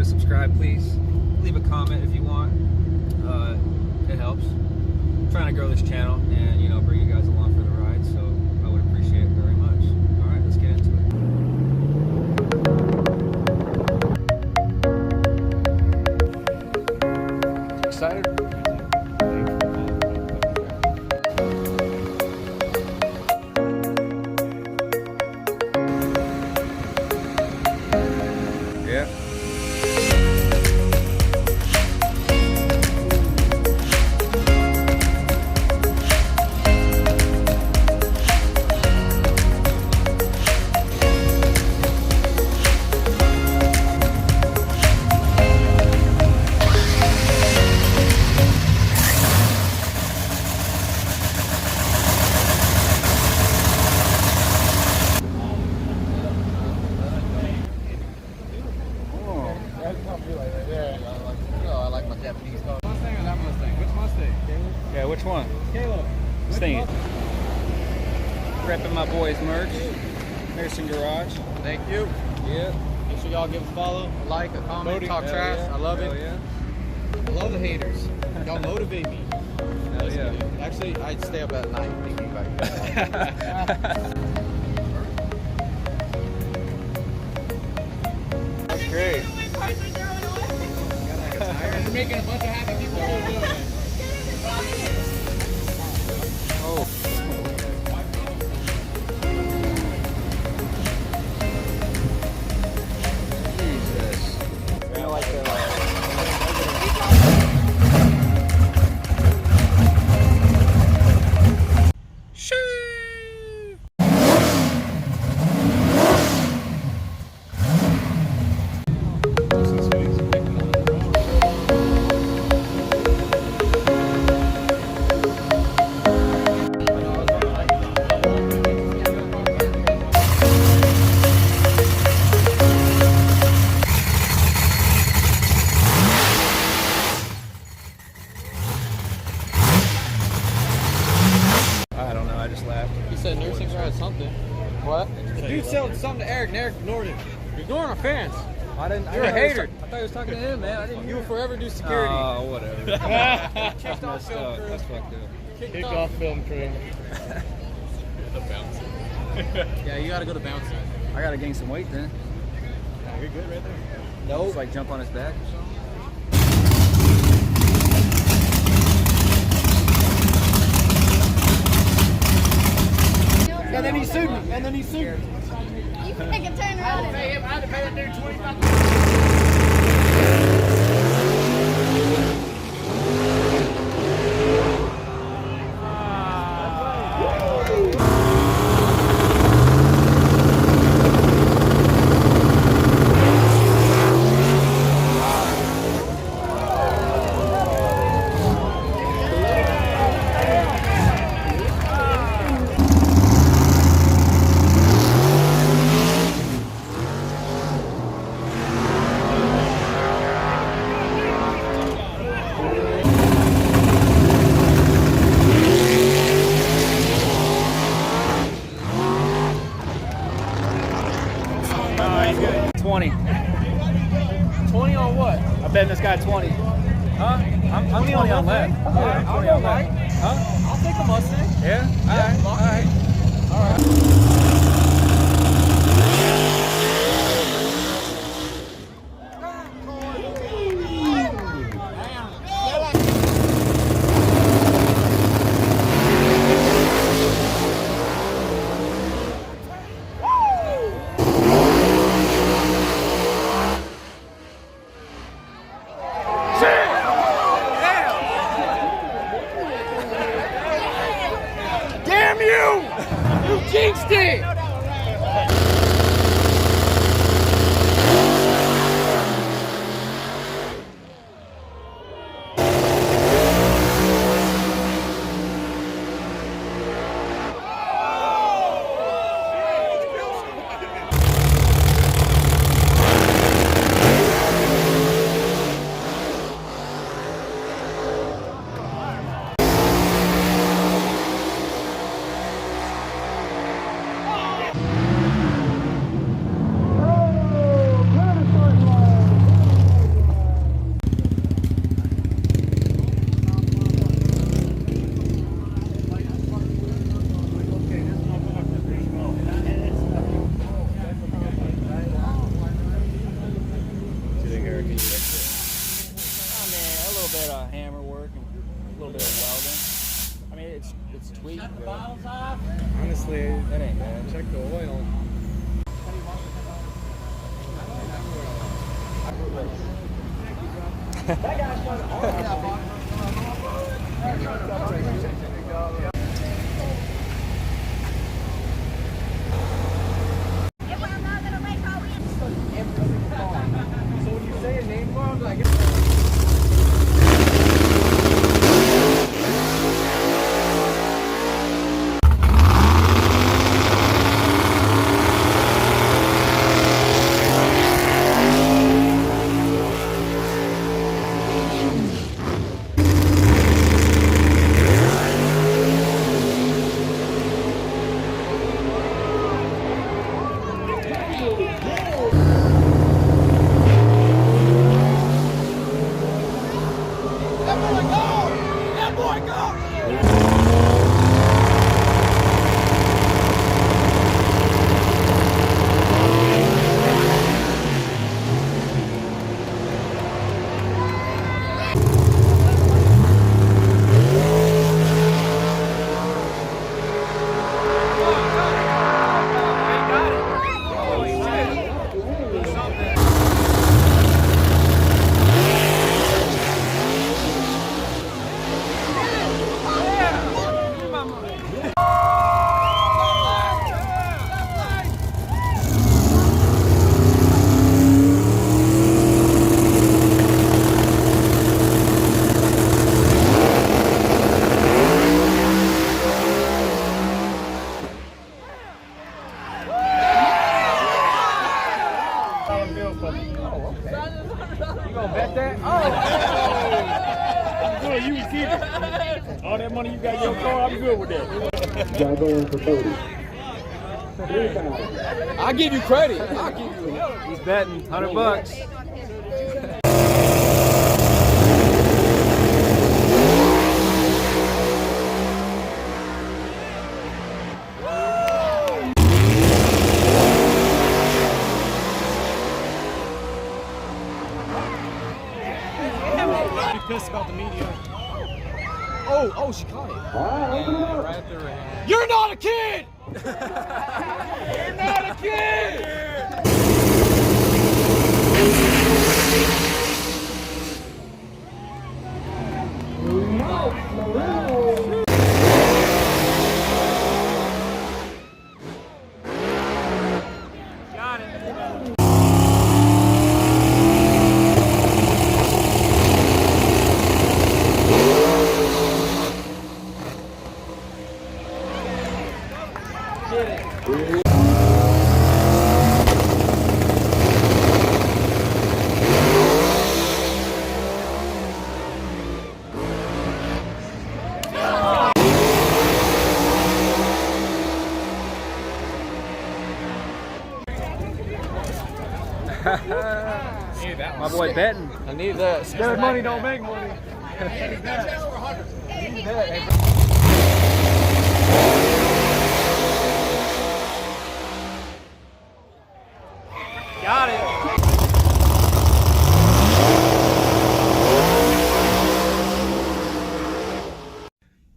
to subscribe, please. Leave a comment if you want. It helps. I'm trying to grow this channel and, you know, bring you guys along for the ride, so I would appreciate it very much. All right, let's get into it. Excited? Yeah. I like my Japanese car. Mustang or that Mustang? Which Mustang? Yeah, which one? Caleb. This thing. Repping my boys' merch. Nursing Garage. Thank you. Yeah. Make sure y'all give a follow, a like, a comment, talk trash. Yeah. I love it. Yeah. I love the haters. Y'all motivate me. Hell yeah. Actually, I stay up at night thinking about you. That's great. You're making a bunch of happy people doing it. Oh. Jesus. You know, like I don't know, I just laughed. He said nursing or something. What? The dude said something to Eric and Eric ignored him. You're ignoring our fans. I didn't. You're a hater. I thought he was talking to him, man. I didn't. You will forever do security. Oh, whatever. Kicked That's off messed film up. crew. That's fucked up. Kicked off film crew. The bouncer. Yeah, you gotta go to bouncing. I gotta gain some weight then. Yeah, you're good right there. No. Just like jump on his back or something. And then he sued me. And then he sued me. You can turn around and I had to pay that dude $25. He's good. 20. 20 on what? I bet this guy 20. Huh? I'm 20 on left. Yeah, I'm 20 on left. Huh? I'll take a Mustang. Yeah? Alright. Alright. Alright. Damn you! You jinxed it! can you fix I mean, a little bit of hammer work and a little bit of welding. I mean, it's tweaked, but Honestly, that ain't bad. check the oil. So when you say a name for him, like All that money you got in your car, I'm good with that. Going for 30. I give you credit. I'll give you. He's betting $100. be pissed about the media. Oh, she caught it. Right at the ring. You're not a kid! You're not a kid! Got it. My boy betting. I need that. Scared money don't make money. Got it.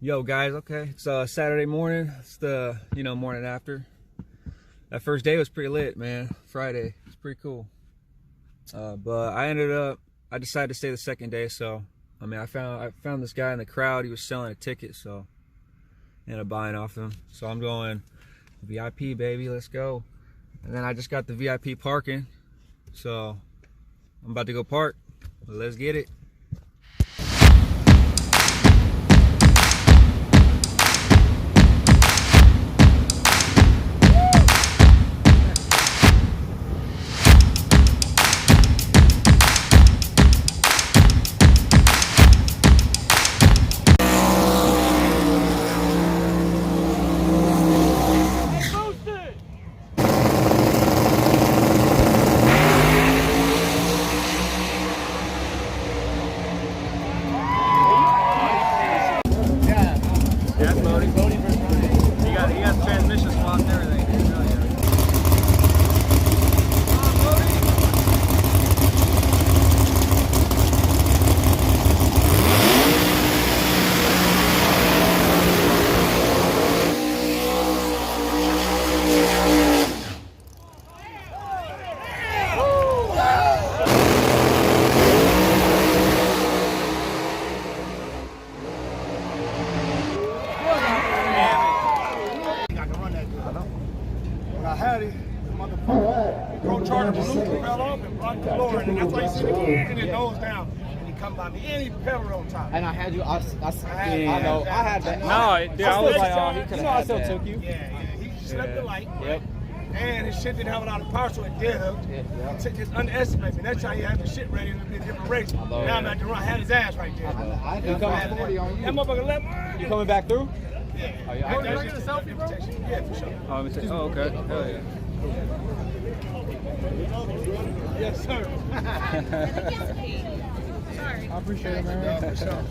Yo guys, okay, it's Saturday morning. It's the morning after. That first day was pretty lit, man. Friday, it's pretty cool. But I decided to stay the second day. So I mean, I found this guy in the crowd. He was selling a ticket, so I ended up buying off him. So I'm going VIP, baby. Let's go. And then I just got the VIP parking, so I'm about to go park. Let's get it. And that's why you see the kid and it nose down. And he come by me and he pedaled on top. And I had you. I know. I had that. No, I was like, oh, he could have. I still took you. Yeah. He slept the light. Yep. And his shit didn't have a lot of power, so it did hook. Just underestimate me. That's how you have the shit ready to be a different race. Now I'm at the run. I had his ass right there. I coming 40 on you. That motherfucker left. You coming back through? Yeah. Oh, yeah. That's just a selfie, bro? Yeah, for sure. Oh, okay. Hell yeah. Yes, sir. I appreciate it, man. For sure.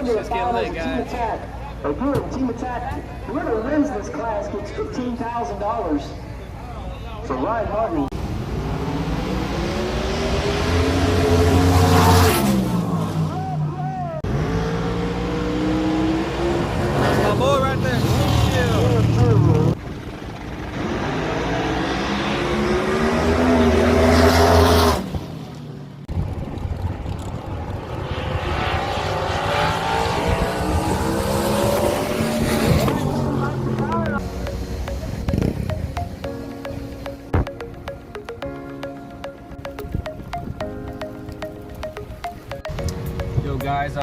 Let's get lit, guys. Again, team attack. Whoever wins this class gets $15,000. So ride hard. My boy right there. Yo guys,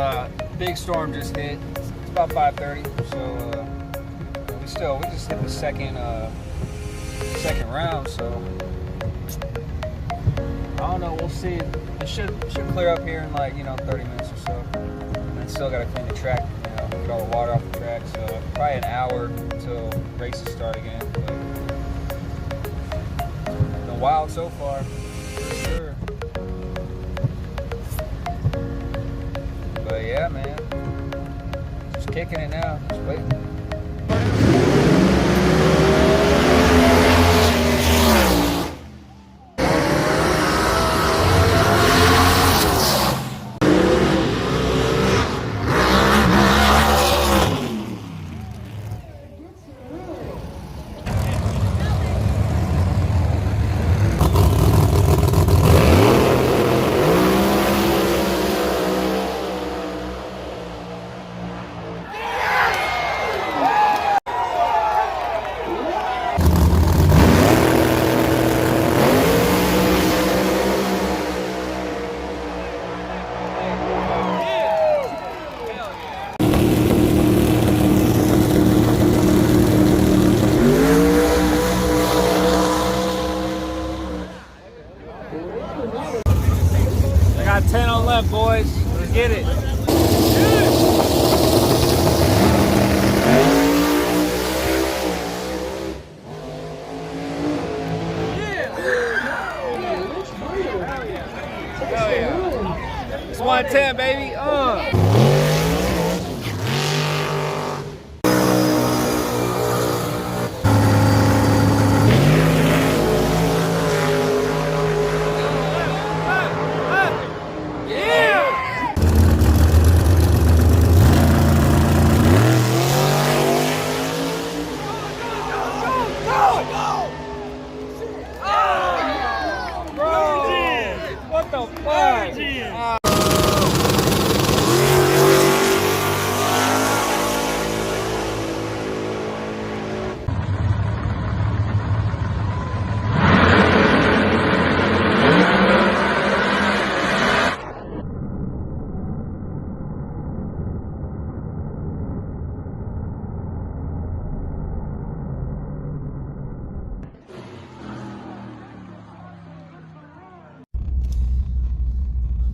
big storm just hit. It's about 5:30, so we just hit the second round. So I don't know. We'll see. It should clear up here in 30 minutes or so. And then still gotta clean the track, get all the water off the track. So probably an hour until races start again. But it's been wild so far, for sure. But yeah, man, just kicking it now, just waiting. I got 10 on left, boys. Let's get it. Hell yeah. It's 110, baby. What the fuck?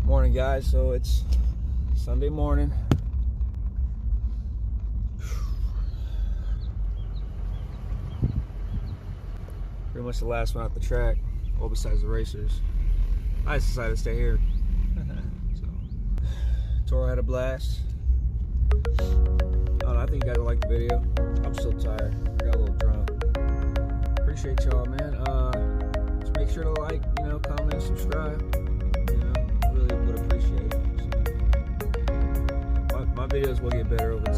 Morning, guys. So it's Sunday morning. Pretty much the last one out the track, all besides the racers. I just decided to stay here. So, Toro had a blast. I don't know, I think you guys will like the video. I'm still tired. I got a little drunk. Appreciate y'all, man. Just make sure to like, comment, subscribe. Really would appreciate it. My videos will get better over